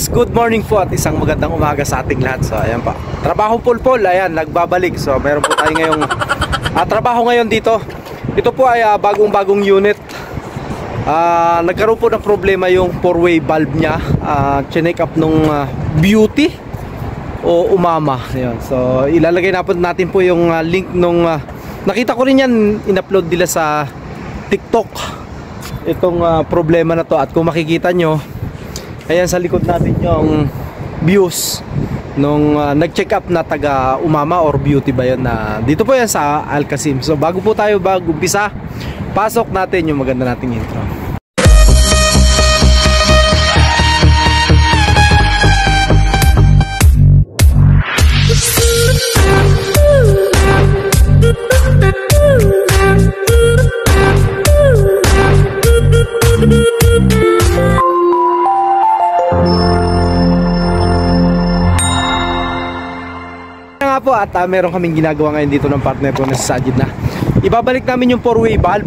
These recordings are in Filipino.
Yes, good morning po at isang magandang umaga sa ating lahat. So ayan pa, trabaho pulpol, ayan, nagbabalik. So meron po tayo ngayong trabaho ngayon dito. Ito po ay bagong unit. Nagkaroon po ng problema yung 4-way valve nya. Chinek up nung Beauty o Umama. Ayan. So ilalagay natin po yung link nung nakita ko rin yan, in-upload nila sa TikTok itong problema na to. At kung makikita nyo, ayan sa likod natin yung views nung nag-check up na taga Umama or Beauty ba yun, na dito po yan sa Al-Qasim. So bago umpisa, pasok natin yung maganda nating intro. Po at meron kaming ginagawa ngayon dito ng partner ko na si Sajid na ibabalik namin yung 4-way valve.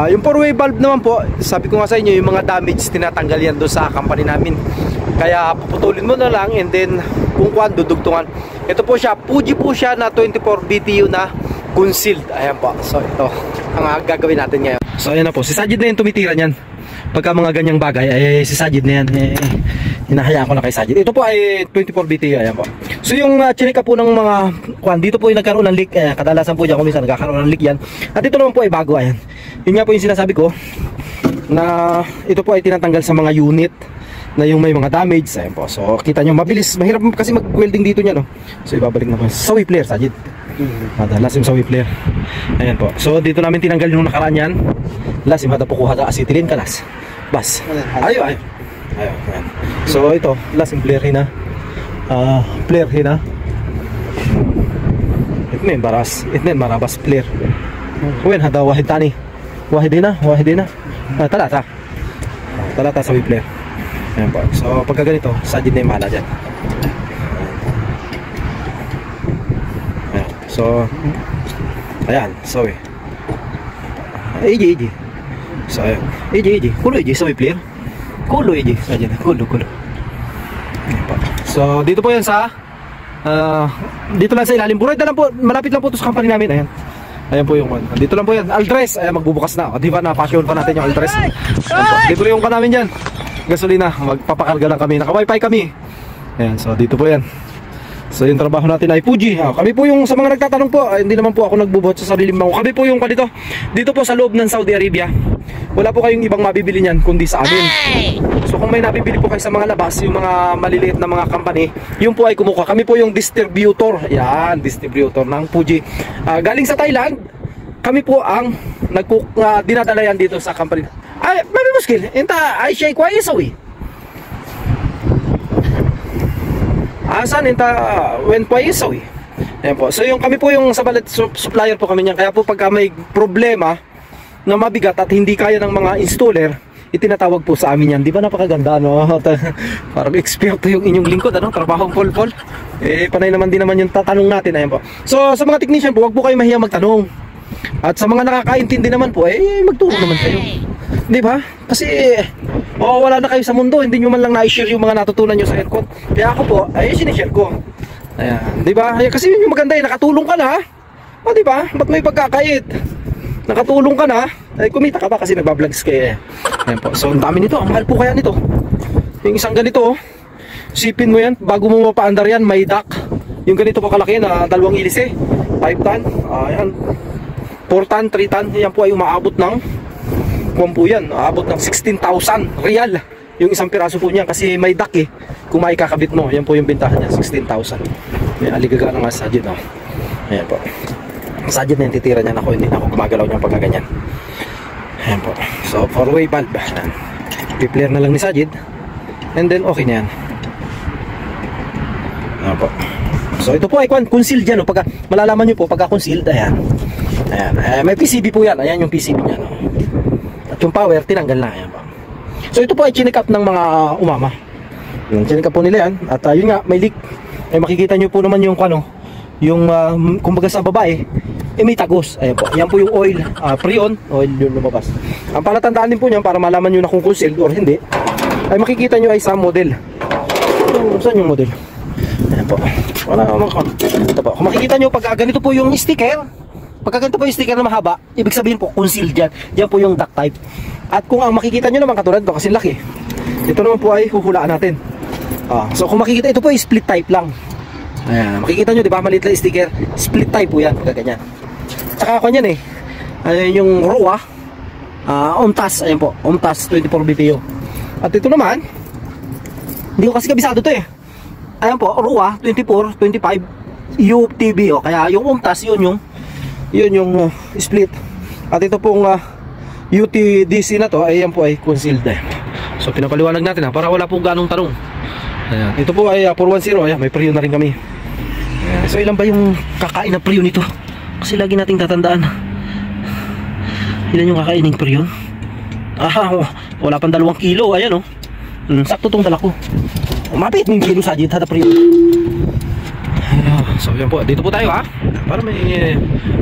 Yung 4-way valve naman po, sabi ko nga sa inyo, yung mga damage tinatanggal yan doon sa company namin, kaya puputulin mo na lang and then kung kuwan dudugtungan. Ito po siya, Fuji po siya na 24 BTU na concealed. Ayan po, so ito ang gagawin natin ngayon. So ayan na po, si Sajid na yung tumitira niyan pagka mga ganyang bagay. Si Sajid na yan, hinahayaan ko na kay Sajid. Ito po ay 24 BTU, ayan po. So yung chinika po ng mga kwan, dito po yung nagkaroon ng leak. Kadalasan po dyan kung minsan nagkakaroon ng leak yan. At ito naman po ay bago, ayan. Yun nga po yung sinasabi ko, na ito po ay tinatanggal sa mga unit na yung may mga damage. Ayan po, so kita nyo, mabilis, mahirap kasi mag-welding dito niya, no? So ibabalik na po sa sawi flare, Sajid. Lasim sawi flare. Ayan po, so dito namin tinanggal yung nakaraan yan. Lasim hada po kuha da acetylene kalas bas, ayo. Ayan. So ito, lasim flare hina, flare hina. Itmen baras, itmen marabas flare. Wen hada wahid tani, wahidina. Talata sawi flare. Ayan po, so pagka ganito, Sajid na yung mahala dyan. Ayan. So ayan, sorry. Iji. So ayan, iji. Kulo iji, sawi flare. Kulo iji, Sajid. Kulo. Ayan po. So dito po yan sa dito lang sa ilalim. Buray na lang po, malapit lang po ito sa company namin. Ayan po yung one. Dito lang po yan, Aldres. Ayan, magbubukas na. Di ba na passion pa natin yung Aldres? Dito yung pa namin dyan. Gasolina, magpapakarga lang kami. Naka-wifi kami. Ayan, so dito po yan. So yung trabaho natin ay Fuji. Kami po yung, sa mga nagtatanong po, hindi naman po ako nagbubuhat sa sarili mo. Kami po yung dito po sa loob ng Saudi Arabia. Wala po kayong ibang mabibili niyan kundi sa amin. So kung may nabibili po kayo sa mga labas, yung mga maliliit na mga company, yun po ay kumukuha. Kami po yung distributor. Ayan, distributor ng Fuji. Galing sa Thailand, kami po ang dinadala yan dito sa company. Ay, may muskil. Inta ay siya kwa isawi. Asan inta when kwa isawi. Ayan po. So yung kami po yung sa balit supplier po kami niyan. Kaya po pagka may problema na mabigat at hindi kaya ng mga installer, itinatawag po sa amin yan. Di ba napakaganda, no? Parang eksperto yung inyong lingkod, ano? Trabahong pol-pol. Panay naman din naman yung tatanong natin. Ayan po. So sa mga technician po, wag po kayo mahiyang magtanong. At sa mga nakakaintindi naman po, magturo naman kayo. Di ba? Kasi wala na kayo sa mundo, hindi nyo man lang na-share yung mga natutunan nyo sa aircon. Kaya ako po, sinishare ko. Ayan, di ba? Kasi yun yung maganda, nakatulong ka na. Di ba? Ba't may pagkakait? Nakatulong ka na, kumita ka pa kasi nagba-vlogs kayo. Ayan po. So ang dami nito, ang mahal po kaya nito. Yung isang ganito, sipin mo yan, bago mo mapaandar yan, may duct. Yung ganito po kalaki na 2 ilise, 5 ton, ayan, 4 ton, 3 ton, yan po ay umaabot ng po yan, aabot ng 16,000 real yung isang piraso po niya kasi may duct kung maikakabit mo, yan po yung bentahan niya, 16,000. May aligaga na nga sa Sajid, no? Ayan po, Sajid na yung titira niyan, hindi na ako gumagalaw niyang pagkaganyan. Ayan po, so 4-way valve, i-flare na lang ni Sajid and then okay na yan. Ayan po, so ito po ay concealed dyan, no? Pagka malalaman nyo po pagka concealed, ayan, may PCB po yan, ayan yung PCB niya, no? Yung power, tinanggal na. Ayan pa. So ito po ay chinik up ng mga Umama. Yung chinik up po nila yan. At yun nga, may leak. Makikita nyo po naman yung yung kumbaga sa babae, may tagos. Ayan po. Yan po yung oil, pre-on, oil yung lumabas. Ang palatandaan din po niyan para malaman nyo na kung concealed or hindi, ay makikita nyo ay sa model. Saan yung model? Ayan po. Wala naman ko. Ito po. Kung makikita nyo, pag ganito po yung sticker, pagka ganito po yung sticker na mahaba, ibig sabihin po, concealed dyan. Diyan po yung duct type. At kung ang makikita nyo naman katulad ito, kasi laki, ito naman po ay huhulaan natin. So kung makikita, ito po ay split type lang. Ayan, makikita nyo, di ba, maliit lang sticker, split type po yan, ganyan. Tsaka ako yan ayun yung ROA, OMTAS, ayan po, OMTAS 24 BTU. At ito naman, hindi ko kasi kabisado to ayan po, ROA 24, 25 UTB, kaya yung OMTAS, yun yung split. At ito pong UTDC na to, ayan po ay concealed. So pinapaliwanag natin para wala pong ganong tanong. Ayan. Ito po ay 410, ayan, may preo na rin kami. Ayan. So ilan ba yung kakain na preo nito? Kasi lagi nating tatandaan, ilan yung kakain ng preo? Wala pang 2 kilo, ayan sakto tong dala ko. Umapit ng kilo sa jita na preo. So yan po, dito po tayo para may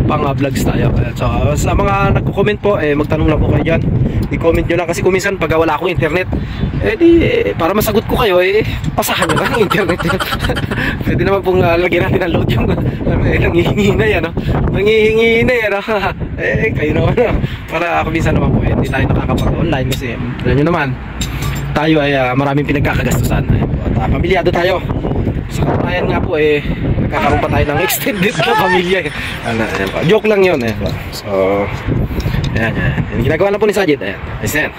pang-vlogs tayo. So sa mga nagko-comment po, magtanong lang po kayo dyan. I-comment nyo lang kasi kung minsan pag wala akong internet, para masagot ko kayo, pasahan nyo lang ang internet. Pwede naman pong lagyan natin ang load yung nangihingi na yan. Nangihingi na yan. Kayo naman para ako minsan naman po, hindi tayo nakakapag-online kasi alam nyo naman, tayo ay maraming pinagkakagastusan. At pamilyado tayo. Sa katunayan nga po nagkakaroon pa tayo ng extended na pamilya. Joke lang yun So yan. Yung ginagawa na po ni Sajid. Ayan.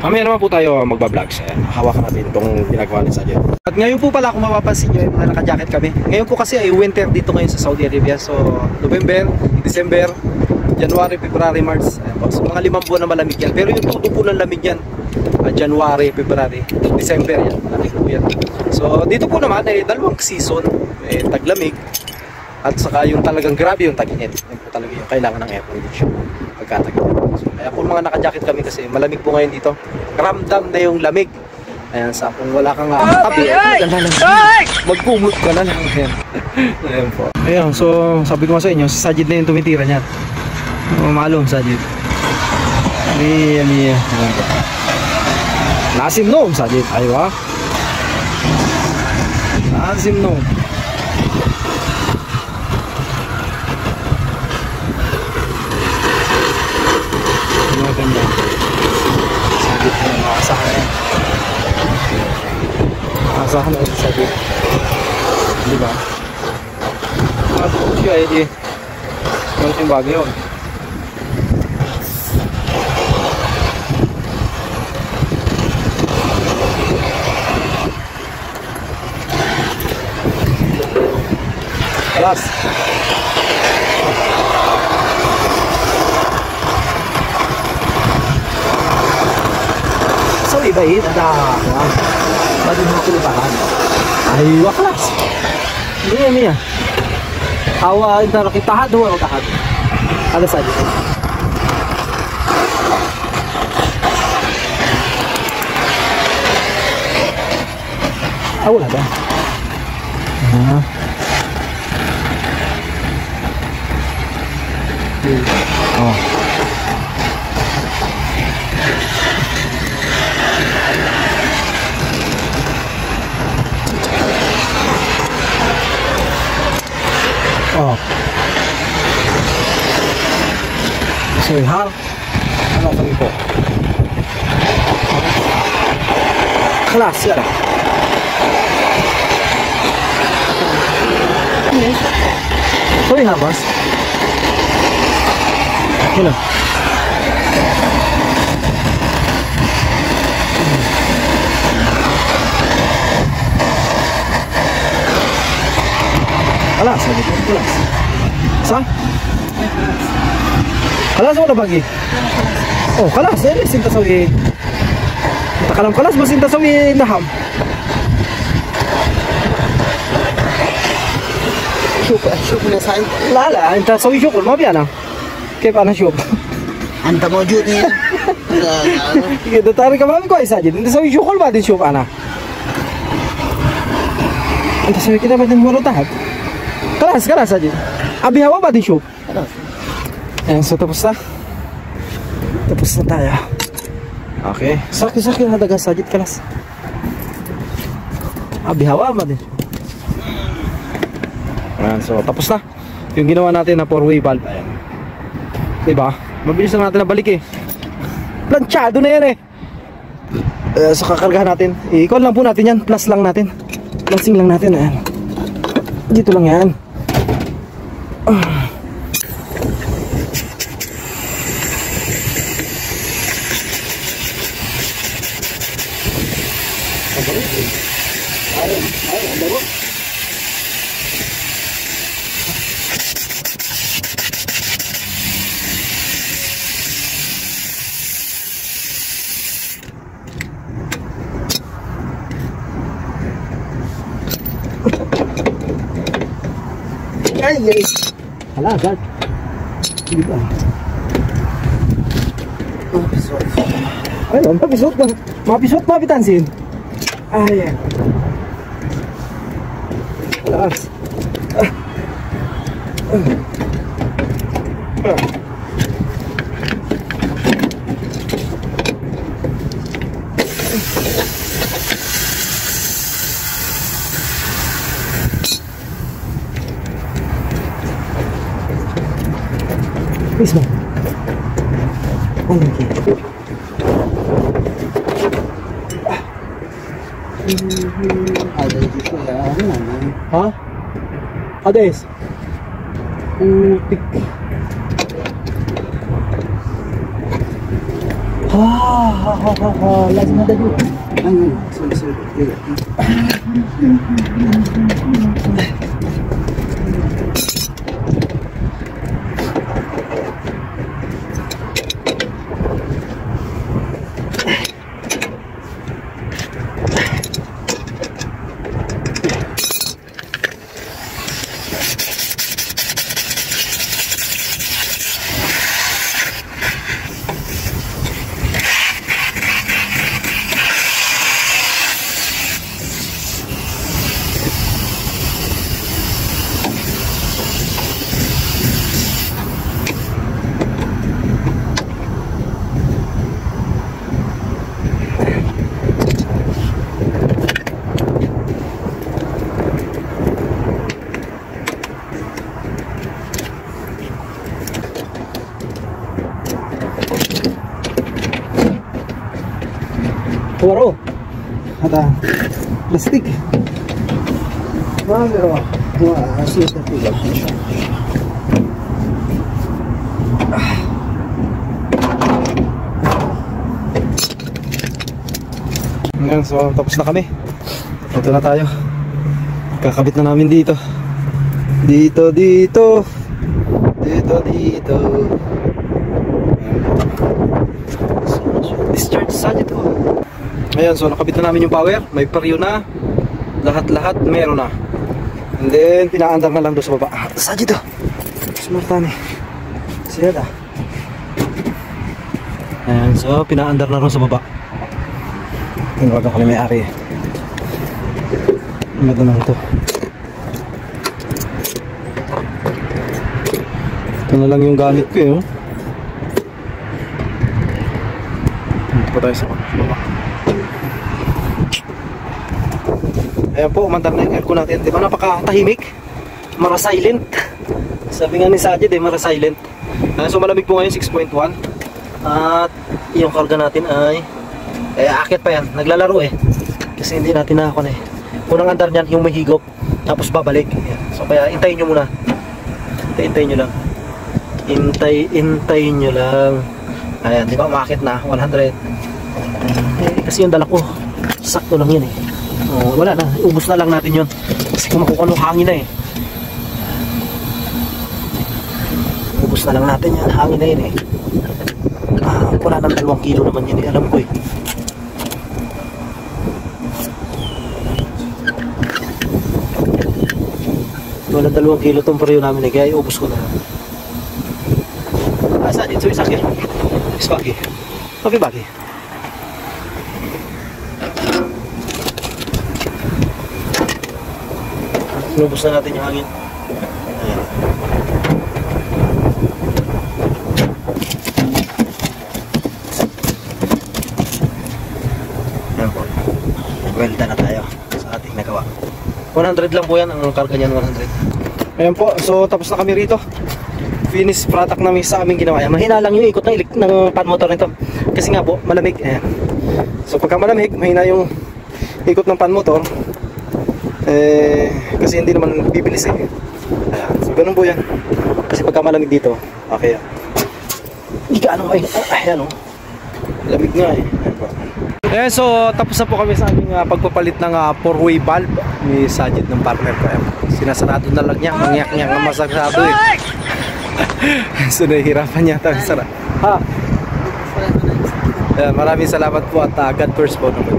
Mamaya naman po tayo magbablog. Hawakan natin itong ginagawa ni Sajid. At ngayon po pala, kung mapapansin nyo, mga naka-jacket kami. Ngayon po kasi ay winter dito ngayon sa Saudi Arabia. So November, December, January, February, March. So mga 5 buwan na malamig yan. Pero yung tuto po ng lamig yan, January, February, December yan. Malamig po yan. So dito po naman ay 2 season, taglamig. At saka yung talagang grabe yung tag-init. Yan po talaga yung kailangan ng air condition pagkatag-init. So, kaya kung mga naka-jacket kami kasi malamig po ngayon dito, ramdam na yung lamig. Ayan, sa kung wala kang tabi, magkumot ka na lang. Ayan po. Ayan, so sabi ko nga sa inyo, si Sajid na yung tumitira niyan. Mamalong Sajid. Ayan. Nasim noon Sajid. Aywa. Nasim noon. Sajid na makasahan yan. Makasahan na ito Sajid. Diba? At siya malaking bagay yun. Alas. So iba ada baru mau perubahan. Ayo kelas. Ini ya. Hawa intara kita tahat dua tahat. Ada saja. Awal ada. Oh. Oh. So hal ano kami po? Kelas ya. So hal bos. Hello. Alas, kelas. Sah? Kelas udah bagi. Oh, kelas ini sinta sawi. Kita kalam kelas bos sinta sawi naham. شوف من سعيد لا انت سوي شغل ما بيانا كيف انا اشوف انت موجود هنا كده طريقه ما كويس ساجد انت سوي شغل بعدين شوف انا انت سوي كده بعدين مرة تحت خلاص ساجد ابي هوا بعدين شوف خلاص تبص tayo okay sakit هذا قاعد ساجد خلاص Bihawa man din. Ayan, so tapos na yung ginawa natin na 4-way valve. Ayan. Diba? Mabilis na natin nabalik eh. Planchado na yan eh. So kakargahan natin. I-call lang po natin yan. Plus lang natin. Plusing lang natin. Ayan. Dito lang yan. Ay, ay. Hala, agad. Hindi ba? Mapisot. Ayun, mapisot na. Mapisot, mapitansin. Ayan. Lakas. Please, man. Okay. Ada dito ya. Ano naman? Ha? Ades? Putik. Lazim ada dulu. Ayun, sorry. Waro. Ada plastik. Pero, asli na pila. Ngayon, so tapos na kami. Ito na tayo. Kakabit na namin dito. Dito. So, discharge sa dito. Ngayon, so nakabit na namin yung power. May peryo na. Lahat meron na. And then, pinaandar na lang doon sa baba. Sa dito. Smartan eh. Siya da. Ayan, so pinaandar na rin sa baba. Tinawagan ko na may-ari eh. Ang ganda lang ito. Ito na lang yung gamit ko eh. Oh. Dito pa tayo sa baba. Ayan po, umandar na yung aircon natin. Di ba napakatahimik? Mara silent. Sabi nga ni Sajid eh, mara silent. So malamig po ngayon, 6.1. At yung karga natin ay akit pa yan, naglalaro eh. Kasi hindi natin nakakuha eh. Unang andar niyan, yung may higop. Tapos babalik. Ayan. So kaya intayin nyo muna. Hintayin nyo lang. Hintayin nyo lang. Ayan, di ba umakit na 100. Kasi yung dala ko sakto lang yan eh. Wala na, ubos na lang natin yun. Kasi kung makukuha ng hangin na eh. Ubos na lang natin yan, hangin na yun eh. Wala nang 2 kilo naman yun eh, alam ko eh. Wala 2 kilo itong pareo namin eh, kaya ubos ko na. Asa dito, isaki. Isaki. Okay, bagi. Inubos na natin yung hangin. Ayan. Ayan po. Welda na tayo sa ating nagawa. 100 lang po yan, ang karga niyan 100. Ayan po, so tapos na kami rito. Finish product namin sa aming ginawa. Ayan, mahina lang yung ikot ng pan motor nito. Kasi nga po, malamig. Ayan. So pagka malamig, mahina yung ikot ng pan motor. Kasi hindi naman bibilis eh. Ayan, so ganun po yan. Kasi pagka malamig dito, okay yan. Hindi ka ano ay, ayan o. Lamig nga eh. Ayan po. Ayan, so tapos na po kami sa aming pagpapalit ng 4-way valve ni Sajid ng partner ko. Ayan. Sinasarado na lang niya, mangyak niya ang masarado eh. So nahihirapan yata ang sarap. Ha? Ayan, maraming salamat po at God first po naman.